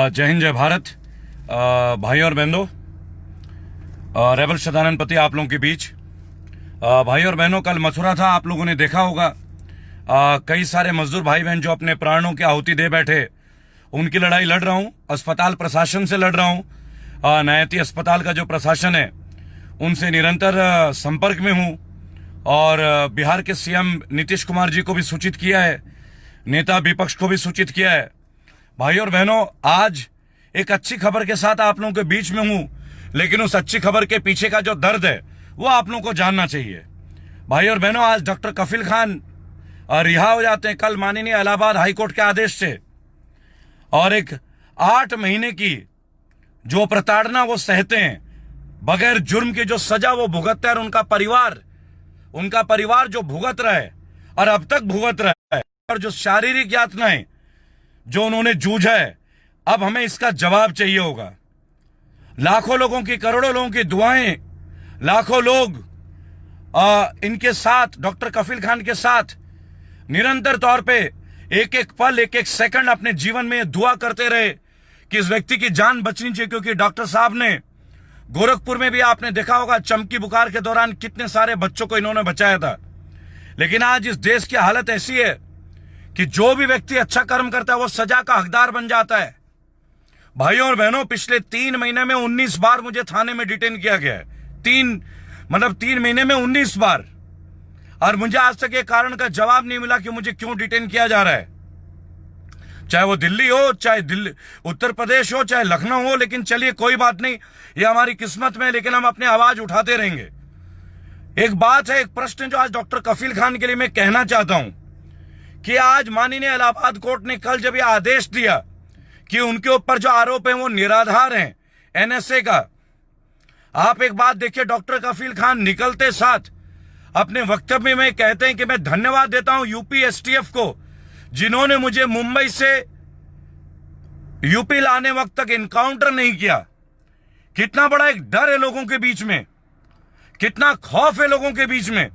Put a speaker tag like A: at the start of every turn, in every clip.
A: जय हिंद, जय भारत। भाई और बहनों, रेबल सदानंद पति आप लोगों के बीच। भाई और बहनों, कल मथुरा था, आप लोगों ने देखा होगा। कई सारे मजदूर भाई बहन जो अपने प्राणों की आहुति दे बैठे, उनकी लड़ाई लड़ रहा हूं। अस्पताल प्रशासन से लड़ रहा हूं। नयती अस्पताल का जो प्रशासन है, उनसे निरंतर संपर्क में हूं। और बिहार के सीएम नीतीश कुमार जी को भी सूचित किया है, नेता विपक्ष को भी सूचित किया है। भाई और बहनों, आज एक अच्छी खबर के साथ आप लोगों के बीच में हूं, लेकिन उस अच्छी खबर के पीछे का जो दर्द है वो आप लोगों को जानना चाहिए। भाई और बहनों, आज डॉक्टर कफील खान रिहा हो जाते हैं कल माननीय इलाहाबाद हाईकोर्ट के आदेश से। और एक 8 महीने की जो प्रताड़ना वो सहते हैं, बगैर जुर्म की जो सजा वो भुगतते हैं, और उनका परिवार जो भुगत रहा है और अब तक भुगत रहा है, और जो शारीरिक यातनाएं जो उन्होंने जूझा है, अब हमें इसका जवाब चाहिए होगा। लाखों लोगों की, करोड़ों लोगों की दुआएं, लाखों लोग इनके साथ, डॉक्टर कफील खान के साथ निरंतर तौर पे एक एक पल, एक एक सेकंड अपने जीवन में दुआ करते रहे कि इस व्यक्ति की जान बचनी चाहिए। क्योंकि डॉक्टर साहब ने गोरखपुर में भी आपने देखा होगा, चमकी बुखार के दौरान कितने सारे बच्चों को इन्होंने बचाया था। लेकिन आज इस देश की हालत ऐसी है कि जो भी व्यक्ति अच्छा कर्म करता है वो सजा का हकदार बन जाता है। भाइयों और बहनों, पिछले 3 महीने में 19 बार मुझे थाने में डिटेन किया गया है। 3 महीने में 19 बार। और मुझे आज तक ये कारण का जवाब नहीं मिला कि मुझे क्यों डिटेन किया जा रहा है। चाहे वो दिल्ली हो, चाहे उत्तर प्रदेश हो, चाहे लखनऊ हो। लेकिन चलिए, कोई बात नहीं, ये हमारी किस्मत में है, लेकिन हम अपनी आवाज उठाते रहेंगे। एक बात है, एक प्रश्न जो आज डॉक्टर कफील खान के लिए मैं कहना चाहता हूं कि आज माननीय इलाहाबाद कोर्ट ने कल जब यह आदेश दिया कि उनके ऊपर जो आरोप है वो निराधार हैं, एनएसए का। आप एक बात देखिए, डॉक्टर कफील खान निकलते साथ अपने वक्तव्य में कहते हैं कि मैं धन्यवाद देता हूं यूपी एसटीएफ को, जिन्होंने मुझे मुंबई से यूपी लाने वक्त तक इनकाउंटर नहीं किया। कितना बड़ा एक डर है लोगों के बीच में, कितना खौफ है लोगों के बीच में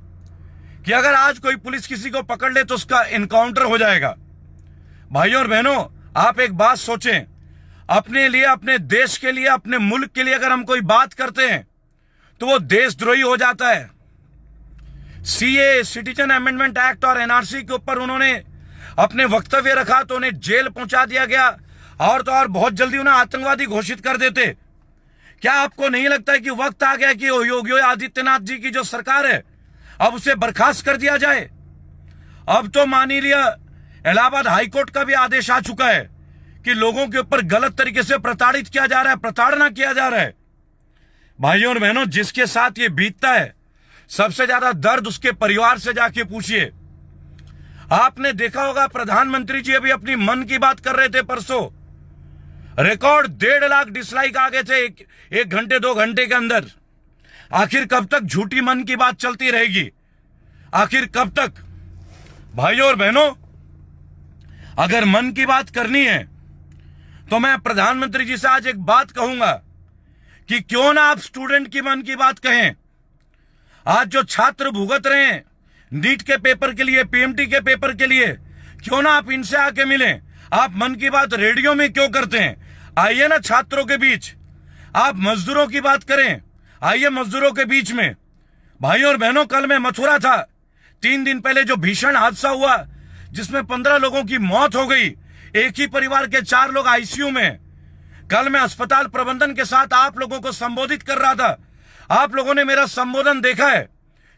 A: कि अगर आज कोई पुलिस किसी को पकड़ ले तो उसका इनकाउंटर हो जाएगा। भाइयों और बहनों, आप एक बात सोचें, अपने लिए, अपने देश के लिए, अपने मुल्क के लिए अगर हम कोई बात करते हैं तो वो देशद्रोही हो जाता है। सीए, सिटीजन अमेंडमेंट एक्ट और एनआरसी के ऊपर उन्होंने अपने वक्तव्य रखा तो उन्हें जेल पहुंचा दिया गया, और तो और बहुत जल्दी उन्हें आतंकवादी घोषित कर देते। क्या आपको नहीं लगता है कि वक्त आ गया कि योगी आदित्यनाथ जी की जो सरकार है, अब उसे बर्खास्त कर दिया जाए? अब तो माननीय इलाहाबाद हाईकोर्ट का भी आदेश आ चुका है कि लोगों के ऊपर गलत तरीके से प्रताड़ित किया जा रहा है, प्रताड़ना किया जा रहा है। भाइयों और बहनों, जिसके साथ ये बीतता है, सबसे ज्यादा दर्द उसके परिवार से जाके पूछिए। आपने देखा होगा, प्रधानमंत्री जी अभी अपनी मन की बात कर रहे थे परसों। रिकॉर्ड 1.5 लाख डिसलाइक आ गए थे एक घंटे 2 घंटे के अंदर। आखिर कब तक झूठी मन की बात चलती रहेगी? आखिर कब तक? भाइयों और बहनों, अगर मन की बात करनी है तो मैं प्रधानमंत्री जी से आज एक बात कहूंगा कि क्यों ना आप स्टूडेंट की मन की बात कहें। आज जो छात्र भुगत रहे हैं नीट के पेपर के लिए, पीएमटी के पेपर के लिए, क्यों ना आप इनसे आके मिलें। आप मन की बात रेडियो में क्यों करते हैं? आइए ना छात्रों के बीच। आप मजदूरों की बात करें, आइए मजदूरों के बीच में। भाइयों और बहनों, कल मैं मथुरा था। 3 दिन पहले जो भीषण हादसा हुआ जिसमें 15 लोगों की मौत हो गई, एक ही परिवार के 4 लोग आईसीयू में। कल मैं अस्पताल प्रबंधन के साथ आप लोगों को संबोधित कर रहा था। आप लोगों ने मेरा संबोधन देखा है।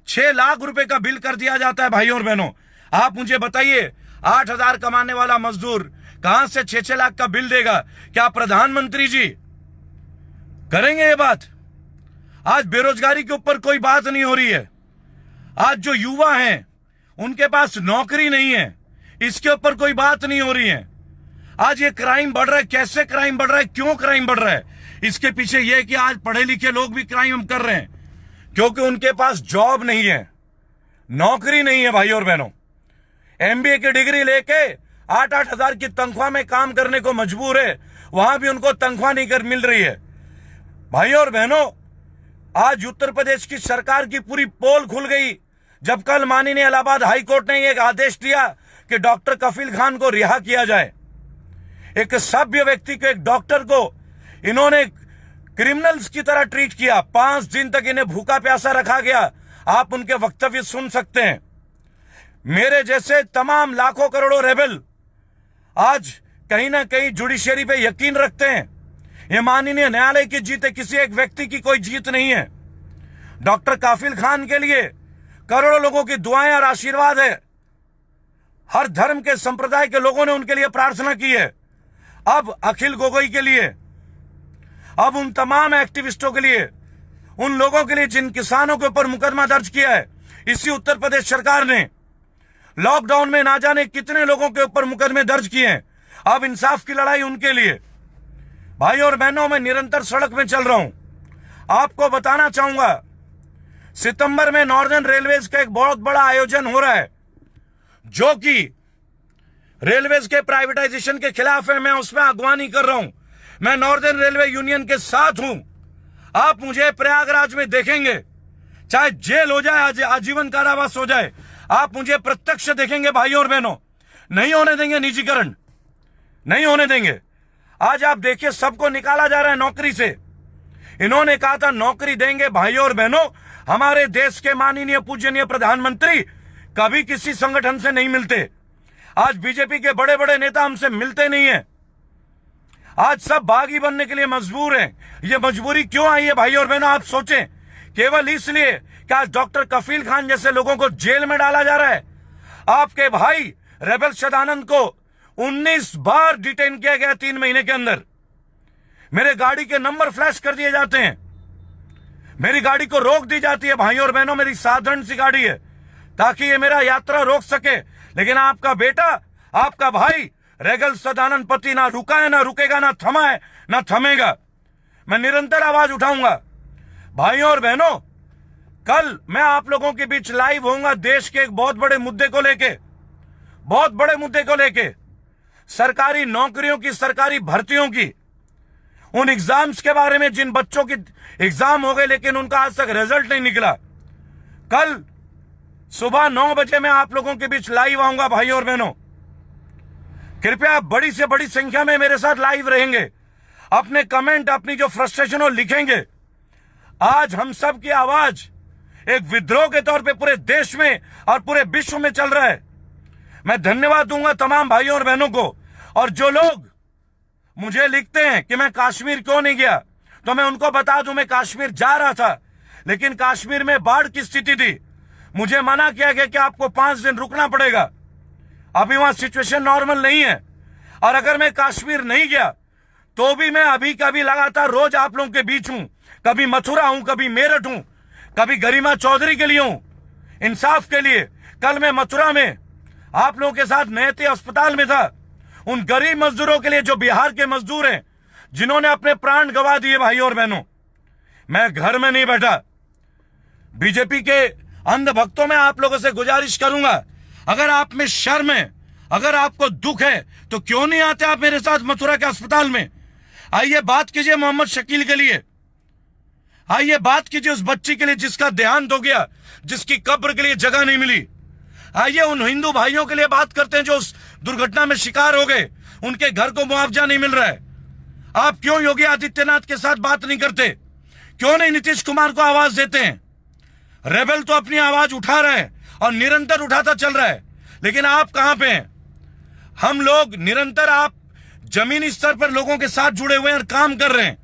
A: 6 लाख रुपए का बिल कर दिया जाता है। भाइयों और बहनों, आप मुझे बताइए, 8,000 कमाने वाला मजदूर कहां से 6-6 लाख का बिल देगा? क्या प्रधानमंत्री जी करेंगे ये बात? आज बेरोजगारी के ऊपर कोई बात नहीं हो रही है। आज जो युवा हैं उनके पास नौकरी नहीं है, इसके ऊपर कोई बात नहीं हो रही है। आज ये क्राइम बढ़ रहा है। कैसे क्राइम बढ़ रहा है? क्यों क्राइम बढ़ रहा है? इसके पीछे यह है कि आज पढ़े लिखे लोग भी क्राइम कर रहे हैं, क्योंकि उनके पास जॉब नहीं है, नौकरी नहीं है। भाइयों और बहनों, एमबीए की डिग्री लेके 8-8 हजार की तनख्वाह में काम करने को मजबूर है, वहां भी उनको तनख्वाह नहीं कर मिल रही है। भाइयों और बहनों, आज उत्तर प्रदेश की सरकार की पूरी पोल खुल गई जब कल माननीय इलाहाबाद हाईकोर्ट ने एक आदेश दिया कि डॉक्टर कफील खान को रिहा किया जाए। एक सभ्य व्यक्ति को, एक डॉक्टर को इन्होंने क्रिमिनल्स की तरह ट्रीट किया। 5 दिन तक इन्हें भूखा प्यासा रखा गया। आप उनके वक्तव्य सुन सकते हैं। मेरे जैसे तमाम लाखों करोड़ों रेबल आज कहीं ना कहीं जुडिशरी पे यकीन रखते हैं। ये माननीय न्यायालय की जीत है, किसी एक व्यक्ति की कोई जीत नहीं है। डॉक्टर काफिल खान के लिए करोड़ों लोगों की दुआएं और आशीर्वाद है। हर धर्म के संप्रदाय के लोगों ने उनके लिए प्रार्थना की है। अब अखिल गोगोई के लिए, अब उन तमाम एक्टिविस्टों के लिए, उन लोगों के लिए जिन किसानों के ऊपर मुकदमा दर्ज किया है इसी उत्तर प्रदेश सरकार ने, लॉकडाउन में ना जाने कितने लोगों के ऊपर मुकदमे दर्ज किए हैं। अब इंसाफ की लड़ाई उनके लिए। भाई और बहनों, मैं निरंतर सड़क में चल रहा हूं। आपको बताना चाहूंगा, सितंबर में नॉर्दर्न रेलवेज का एक बहुत बड़ा आयोजन हो रहा है जो कि रेलवेज के प्राइवेटाइजेशन के खिलाफ है। मैं उसमें अगवानी कर रहा हूं। मैं नॉर्दर्न रेलवे यूनियन के साथ हूं। आप मुझे प्रयागराज में देखेंगे, चाहे जेल हो जाए, आजीवन कारावास हो जाए, आप मुझे प्रत्यक्ष देखेंगे। भाइयों और बहनों, नहीं होने देंगे निजीकरण, नहीं होने देंगे। आज आप देखिए, सबको निकाला जा रहा है नौकरी से। इन्होंने कहा था नौकरी देंगे। भाइयों और बहनों, हमारे देश के माननीय पूजनीय प्रधानमंत्री कभी किसी संगठन से नहीं मिलते। आज बीजेपी के बड़े बड़े नेता हमसे मिलते नहीं है। आज सब बागी बनने के लिए मजबूर हैं। ये मजबूरी क्यों आई है भाइयों और बहनों, आप सोचें। केवल इसलिए कि आज डॉक्टर कफील खान जैसे लोगों को जेल में डाला जा रहा है। आपके भाई रेबल सदानंद को 19 बार डिटेन किया गया 3 महीने के अंदर। मेरे गाड़ी के नंबर फ्लैश कर दिए जाते हैं, मेरी गाड़ी को रोक दी जाती है। भाइयों और बहनों, मेरी साधारण सी गाड़ी है ताकि ये मेरा यात्रा रोक सके। लेकिन आपका बेटा, आपका भाई रेगल सदानंद पति ना रुका है, ना रुकेगा, ना थमा है, ना थमेगा। मैं निरंतर आवाज उठाऊंगा। भाइयों और बहनों, कल मैं आप लोगों के बीच लाइव होऊंगा देश के एक बहुत बड़े मुद्दे को लेके, बहुत बड़े मुद्दे को लेके, सरकारी नौकरियों की, सरकारी भर्तियों की, उन एग्जाम्स के बारे में जिन बच्चों की एग्जाम हो गए लेकिन उनका आज तक रिजल्ट नहीं निकला। कल सुबह 9 बजे मैं आप लोगों के बीच लाइव आऊंगा। भाइयों और बहनों, कृपया बड़ी से बड़ी संख्या में मेरे साथ लाइव रहेंगे। अपने कमेंट, अपनी जो फ्रस्ट्रेशन हो लिखेंगे। आज हम सब की आवाज एक विद्रोह के तौर पे पूरे देश में और पूरे विश्व में चल रहा है। मैं धन्यवाद दूंगा तमाम भाइयों और बहनों को। और जो लोग मुझे लिखते हैं कि मैं कश्मीर क्यों नहीं गया, तो मैं उनको बता दूं, मैं कश्मीर जा रहा था, लेकिन कश्मीर में बाढ़ की स्थिति थी। मुझे मना किया गया कि आपको 5 दिन रुकना पड़ेगा। अभी वहां सिचुएशन नॉर्मल नहीं है। और अगर मैं कश्मीर नहीं गया तो भी मैं अभी का भी लगातार रोज आप लोगों के बीच हूं। कभी मथुरा हूं, कभी मेरठ हूं, कभी गरिमा चौधरी के लिए हूं, इंसाफ के लिए। कल मैं मथुरा में आप लोगों के साथ नैती अस्पताल में था, उन गरीब मजदूरों के लिए जो बिहार के मजदूर हैं, जिन्होंने अपने प्राण गंवा दिए। भाइयों और बहनों, मैं घर में नहीं बैठा। बीजेपी के अंध भक्तों में आप लोगों से गुजारिश करूंगा, अगर आप में शर्म है, अगर आपको दुख है, तो क्यों नहीं आते आप मेरे साथ मथुरा के अस्पताल में। आइए बात कीजिए मोहम्मद शकील के लिए, आइए बात कीजिए उस बच्ची के लिए जिसका देहांत हो गया, जिसकी कब्र के लिए जगह नहीं मिली। आइए उन हिंदू भाइयों के लिए बात करते हैं जो उस दुर्घटना में शिकार हो गए, उनके घर को मुआवजा नहीं मिल रहा है। आप क्यों योगी आदित्यनाथ के साथ बात नहीं करते? क्यों नहीं नीतीश कुमार को आवाज देते हैं? रेबल तो अपनी आवाज उठा रहा है और निरंतर उठाता चल रहा है, लेकिन आप कहां पे हैं? हम लोग निरंतर, आप जमीनी स्तर पर लोगों के साथ जुड़े हुए हैं और काम कर रहे हैं,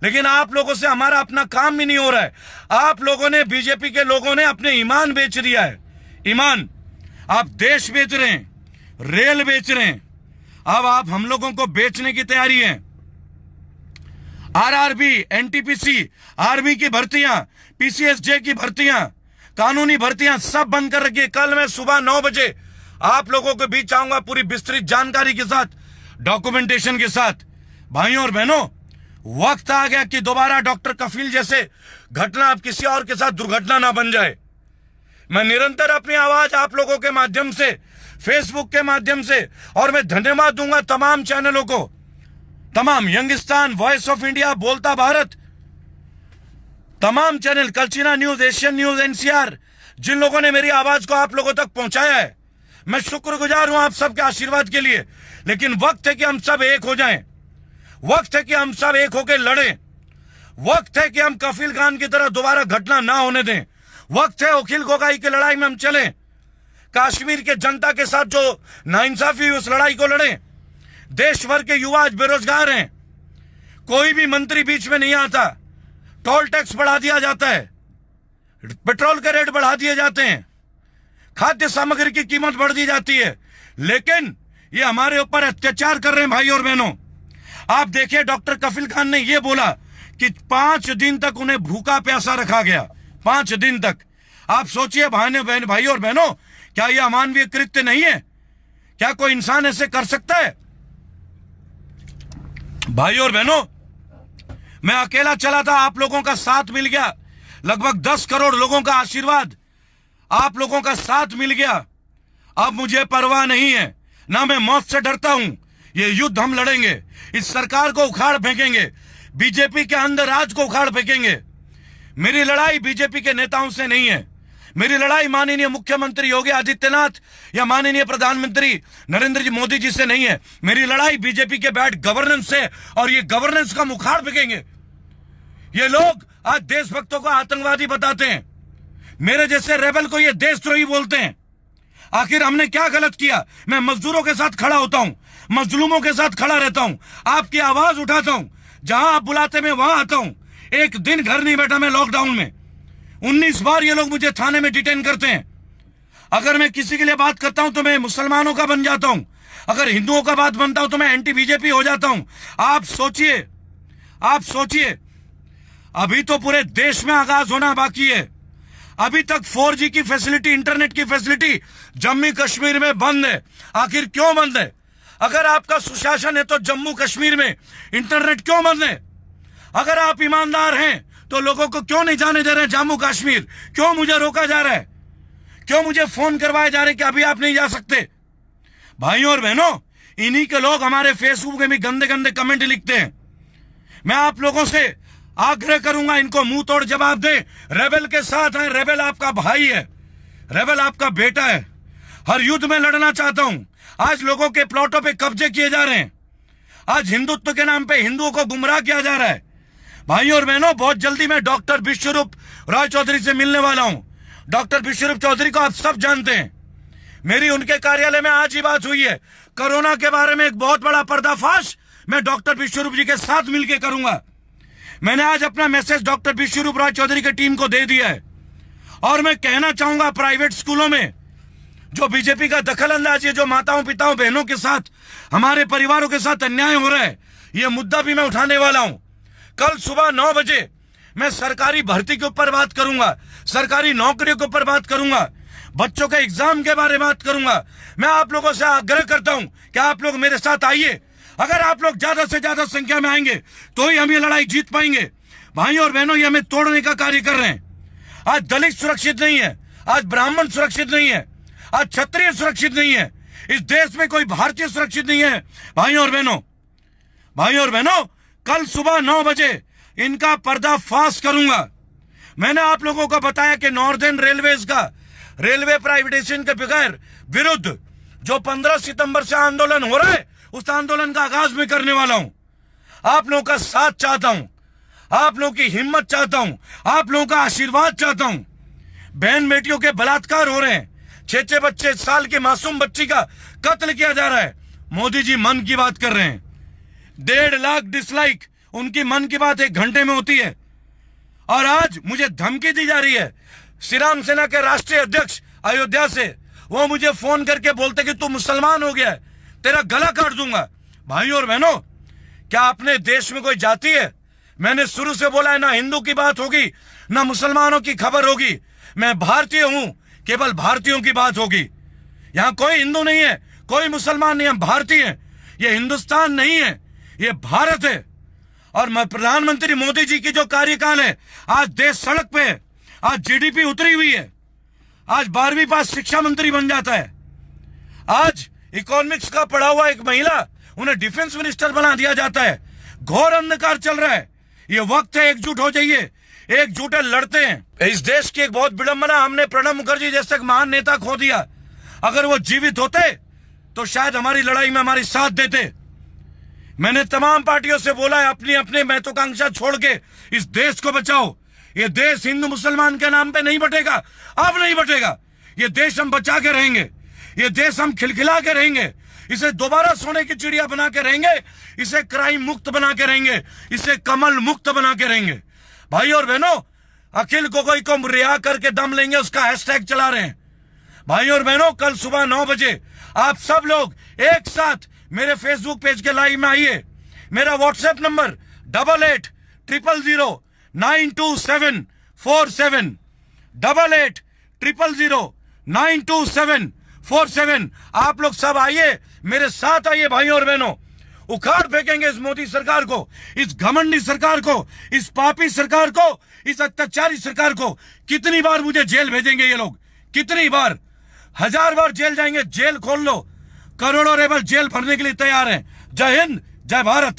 A: लेकिन आप लोगों से हमारा अपना काम भी नहीं हो रहा है। आप लोगों ने, बीजेपी के लोगों ने अपने ईमान बेच दिया है। ईमान, आप देश बेच रहे हैं, रेल बेच रहे हैं, अब आप हम लोगों को बेचने की तैयारी है। आरआरबी, एनटीपीसी, आर्मी की भर्तियां, पीसीएसजे की भर्तियां, कानूनी भर्तियां सब बंद कर रखी है। कल मैं सुबह 9 बजे आप लोगों के बीच आऊंगा पूरी विस्तृत जानकारी के साथ, डॉक्यूमेंटेशन के साथ। भाइयों और बहनों, वक्त आ गया कि दोबारा डॉक्टर कफील जैसे घटना अब किसी और के साथ दुर्घटना ना बन जाए। मैं निरंतर अपनी आवाज आप लोगों के माध्यम से, फेसबुक के माध्यम से, और मैं धन्यवाद दूंगा तमाम चैनलों को, तमाम यंगिस्तान, वॉइस ऑफ इंडिया, बोलता भारत, तमाम चैनल, कल्चीना न्यूज, एशियन न्यूज, एनसीआर, जिन लोगों ने मेरी आवाज को आप लोगों तक पहुंचाया है। मैं शुक्रगुजार हूं आप सबके आशीर्वाद के लिए, लेकिन वक्त है कि हम सब एक हो जाएं। वक्त है कि हम सब एक होकर लड़ें। वक्त है कि हम कफील खान की तरह दोबारा घटना ना होने दें। वक्त है अखिल गोगोई की लड़ाई में हम चलें। कश्मीर के जनता के साथ जो नाइंसाफी उस लड़ाई को लड़ें। देश भर के युवा आज बेरोजगार हैं, कोई भी मंत्री बीच में नहीं आता। टोल टैक्स बढ़ा दिया जाता है, पेट्रोल के रेट बढ़ा दिए जाते हैं, खाद्य सामग्री की कीमत बढ़ दी जाती है, लेकिन ये हमारे ऊपर अत्याचार कर रहे हैं। भाई और बहनों, आप देखिए डॉक्टर कफील खान ने यह बोला कि 5 दिन तक उन्हें भूखा प्यासा रखा गया। 5 दिन तक। आप सोचिए भाई और बहनों, क्या यह अमानवीय कृत्य नहीं है? क्या कोई इंसान ऐसे कर सकता है? भाई और बहनों, मैं अकेला चला था, आप लोगों का साथ मिल गया। लगभग 10 करोड़ लोगों का आशीर्वाद, आप लोगों का साथ मिल गया। अब मुझे परवाह नहीं है, ना मैं मौत से डरता हूं। ये युद्ध हम लड़ेंगे, इस सरकार को उखाड़ फेंकेंगे, बीजेपी के अंदर राज को उखाड़ फेंकेंगे। मेरी लड़ाई बीजेपी के नेताओं से नहीं है। मेरी लड़ाई माननीय मुख्यमंत्री योगी आदित्यनाथ या माननीय प्रधानमंत्री नरेंद्र जी मोदी जी से नहीं है। मेरी लड़ाई बीजेपी के बैड गवर्नेंस से, और ये गवर्नेंस का उखाड़ फेंकेंगे। ये लोग आज देशभक्तों को आतंकवादी बताते हैं, मेरे जैसे रेबल को ये देशद्रोही बोलते हैं। आखिर हमने क्या गलत किया? मैं मजदूरों के साथ खड़ा होता हूं, मजलूमों के साथ खड़ा रहता हूं, आपकी आवाज उठाता हूं, जहां आप बुलाते मैं वहां आता हूं। एक दिन घर नहीं बैठा मैं लॉकडाउन में। 19 बार ये लोग मुझे थाने में डिटेन करते हैं। अगर मैं किसी के लिए बात करता हूं तो मैं मुसलमानों का बन जाता हूं, अगर हिंदुओं का बात बनता हूं तो मैं एंटी बीजेपी हो जाता हूं। आप सोचिए, अभी तो पूरे देश में आगाज होना बाकी है। अभी तक 4G की फैसिलिटी, इंटरनेट की फैसिलिटी जम्मू कश्मीर में बंद है। आखिर क्यों बंद है? अगर आपका सुशासन है तो जम्मू कश्मीर में इंटरनेट क्यों बंद है? अगर आप ईमानदार हैं तो लोगों को क्यों नहीं जाने दे रहे जम्मू कश्मीर? क्यों मुझे रोका जा रहा है? क्यों मुझे फोन करवाए जा रहे हैं कि अभी आप नहीं जा सकते? भाइयों और बहनों, इन्हीं के लोग हमारे फेसबुक में भी गंदे गंदे कमेंट लिखते हैं। मैं आप लोगों से आग्रह करूंगा, इनको मुंह तोड़ जवाब दें। रेबेल के साथ है, रेबेल आपका भाई है, रेबेल आपका बेटा है। हर युद्ध में लड़ना चाहता हूं। आज लोगों के प्लॉटों पे कब्जे किए जा रहे हैं, आज हिंदुत्व के नाम पे हिंदुओं को गुमराह किया जा रहा है। भाइयों और बहनों, बहुत जल्दी मैं डॉक्टर विश्वरूप रॉय चौधरी से मिलने वाला हूं। डॉक्टर विश्वरूप चौधरी को आप सब जानते हैं, मेरी उनके कार्यालय में आज ही बात हुई है। कोरोना के बारे में एक बहुत बड़ा पर्दाफाश मैं डॉक्टर विश्वरूप जी के साथ मिलकर करूंगा। मैंने आज अपना मैसेज डॉक्टर विश्वरूप रॉय चौधरी की टीम को दे दिया है, और मैं कहना चाहूंगा प्राइवेट स्कूलों में जो बीजेपी का दखल अंदाजी है, जो माताओं पिताओं बहनों के साथ, हमारे परिवारों के साथ अन्याय हो रहा है, यह मुद्दा भी मैं उठाने वाला हूं। कल सुबह 9 बजे मैं सरकारी भर्ती के ऊपर बात करूंगा, सरकारी नौकरियों के ऊपर बात करूंगा, बच्चों के एग्जाम के बारे में बात करूंगा। मैं आप लोगों से आग्रह करता हूं कि आप लोग मेरे साथ आइए। अगर आप लोग ज्यादा से ज्यादा संख्या में आएंगे तो ही हम ये लड़ाई जीत पाएंगे। भाइयों और बहनों, ये हमें तोड़ने का कार्य कर रहे हैं। आज दलित सुरक्षित नहीं है, आज ब्राह्मण सुरक्षित नहीं है, आज क्षत्रिय सुरक्षित नहीं है, इस देश में कोई भारतीय सुरक्षित नहीं है। भाइयों और बहनों, कल सुबह 9 बजे इनका पर्दाफाश करूंगा। मैंने आप लोगों को बताया कि नॉर्दर्न रेलवेज का रेलवे प्राइवेटाइजेशन के बगैर विरुद्ध जो 15 सितंबर से आंदोलन हो रहा है, उस आंदोलन का आगाज में करने वाला हूं। आप लोगों का साथ चाहता हूं, आप लोगों की हिम्मत चाहता हूं, आप लोगों का आशीर्वाद चाहता हूं। बहन बेटियों के बलात्कार हो रहे हैं, 6 बच्चे, साल की मासूम बच्ची का कत्ल किया जा रहा है। मोदी जी मन की बात कर रहे हैं। 1.5 लाख डिसलाइक उनकी मन की बात 1 घंटे में होती है। और आज मुझे धमकी दी जा रही है श्री राम सेना के राष्ट्रीय अध्यक्ष अयोध्या से। वो मुझे फोन करके बोलते कि तू मुसलमान हो गया है, तेरा गला काट दूंगा। भाइयों और बहनों, क्या अपने देश में कोई जाति है? मैंने शुरू से बोला है, ना हिंदू की बात होगी, ना मुसलमानों की खबर होगी। मैं भारतीय हूं, केवल भारतीयों की बात होगी। यहां कोई हिंदू नहीं है, कोई मुसलमान नहीं है, हम भारतीय हैं। ये हिंदुस्तान नहीं है, ये भारत है। और प्रधानमंत्री मोदी जी की जो कार्यकाल है, आज देश सड़क पे है, आज जीडीपी उतरी हुई है, आज 12वीं पास शिक्षा मंत्री बन जाता है, आज इकोनॉमिक्स का पढ़ा हुआ एक महिला, उन्हें डिफेंस मिनिस्टर बना दिया जाता है। घोर अंधकार चल रहा है। ये वक्त है, एकजुट हो जाइए, एकजुट है, लड़ते हैं। इस देश की एक बहुत विडंबना, हमने प्रणब मुखर्जी जैसे एक महान नेता खो दिया। अगर वो जीवित होते तो शायद हमारी लड़ाई में हमारी साथ देते। मैंने तमाम पार्टियों से बोला है, अपनी अपनी महत्वाकांक्षा छोड़ के इस देश को बचाओ। ये देश हिंदू मुसलमान के नाम पे नहीं बटेगा, अब नहीं बटेगा। ये देश हम बचा के रहेंगे, ये देश हम खिलखिला के रहेंगे, इसे दोबारा सोने की चिड़िया बना के रहेंगे, इसे क्राइम मुक्त बना के रहेंगे, इसे कमल मुक्त बना के रहेंगे। भाई और बहनों, अखिल गोगोई को रिहा करके दम लेंगे, उसका हैशटैग चला रहे हैं। भाई और बहनों, कल सुबह 9 बजे आप सब लोग एक साथ मेरे फेसबुक पेज के लाइव में आइए। मेरा व्हाट्सएप नंबर 8800092747 8800092747। आप लोग सब आइए, मेरे साथ आइए भाई और बहनों। उखाड़ फेंकेंगे इस मोदी सरकार को, इस घमंडी सरकार को, इस पापी सरकार को, इस अत्याचारी सरकार को। कितनी बार मुझे जेल भेजेंगे ये लोग, कितनी बार? 1000 बार जेल जाएंगे, जेल खोल लो। करोड़ों रेबल जेल भरने के लिए तैयार हैं। जय हिंद, जय भारत।